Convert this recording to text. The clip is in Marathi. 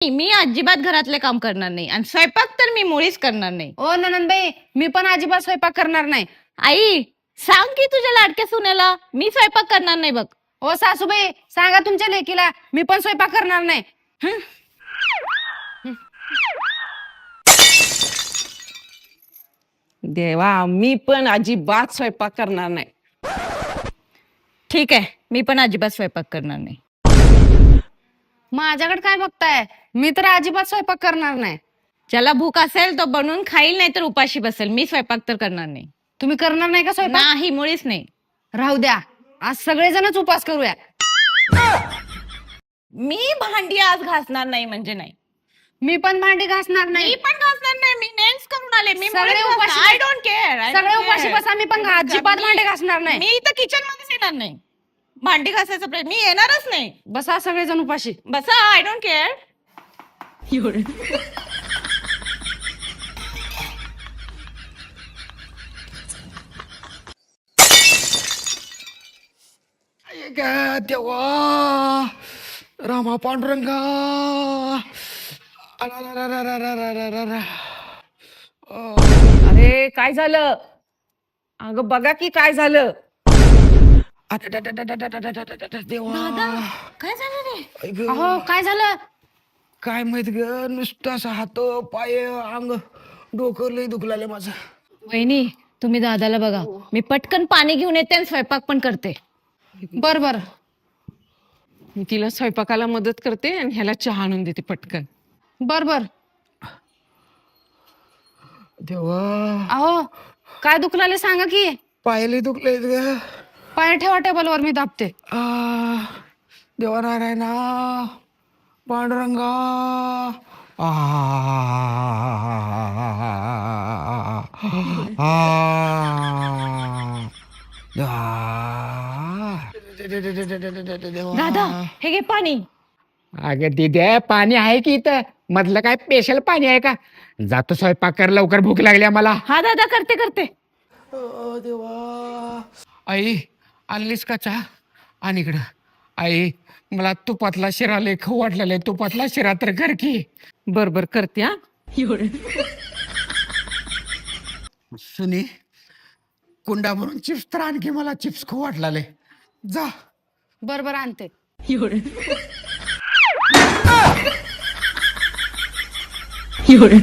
मी अजिबात घरातले काम करणार नाही आणि स्वयंपाक तर मी मुळीच करणार नाही. ओ ननंदबाई, मी पण अजिबात स्वयंपाक करणार नाही. आई सांग की तुझ्या लाडक्या सुनेला मी स्वयंपाक करणार नाही बघ. ओ सासूबाई, सांगा तुमच्या लेकीला मी पण स्वयंपाक करणार नाही. देवा, मी पण अजिबात स्वयंपाक करणार नाही. ठीक आहे, मी पण अजिबात स्वयंपाक करणार नाही. माझ्याकडे काय बघताय? मी तर अजिबात स्वयंपाक करणार नाही. ज्याला भूक असेल तो बनवून खाईल, नाही तर उपाशी बसेल. मी स्वयंपाक तर करणार नाही. तुम्ही करणार नाही का स्वयंपाक? नाही, मुळीच नाही. राहू द्या, आज सगळेजणच उपास करूया. मी भांडी आज घासणार नाही म्हणजे नाही. मी पण भांडी घासणार मी नाही. पण घासणार नाही. मी नेल्स करून आले. मी सगळे उपाशी आय डोंट केअर. सगळे उपाशी बसा, मी पण अजिबात भांडी घासणार नाही. मी तर किचन मध्येच येणार नाही. भांडी घासायचा प्रयत्न मी येणारच नाही. बसा सगळेजण उपाशी. बसा, आय डोंट केअर. देवा, रामा पांडुरंगा. अरे काय झालं? अगं बघा की काय झालं. देवा, काय झालं रे? ऐ ग, अहो, काय झालं? काय माहित ग, नुसतं असं हात पाय अंग डोकं लय दुखलाय माझं. वहिनी, तुम्ही दादाला बघा. मी पटकन पाणी घेऊन येते आणि स्वयंपाक पण करते. बर बर. मी तिला स्वयंपाकाला मदत करते आणि ह्याला चहा आणून देते पटकन. बर बर. देवा, अहो, काय दुखलाले सांगा की. पाय लय दुखले ग. पाय ठेवा टेबलवर, मी दाबते. देवा नारायणा पांडुरंगा. दादा, हे घे पाणी. अगं दिदे, पाणी आहे की इथं? मधलं काय स्पेशल पाणी आहे का? जातो स्वयंपाक कर, लवकर भूक लागली मला. हा दादा, करते करते. देवा, आई आणलीस का चहा? आणि इकडं आई, मला तुपातला शिरा लय खाऊ वाटलेला आहे. तुपातला शिरा तर कर की. बर बर करते. हा सुनी, कुंडा भरून चिप्स तर आणखी मला चिप्स खाऊ वाटलाले. जा. बर बर, आणते. एवढे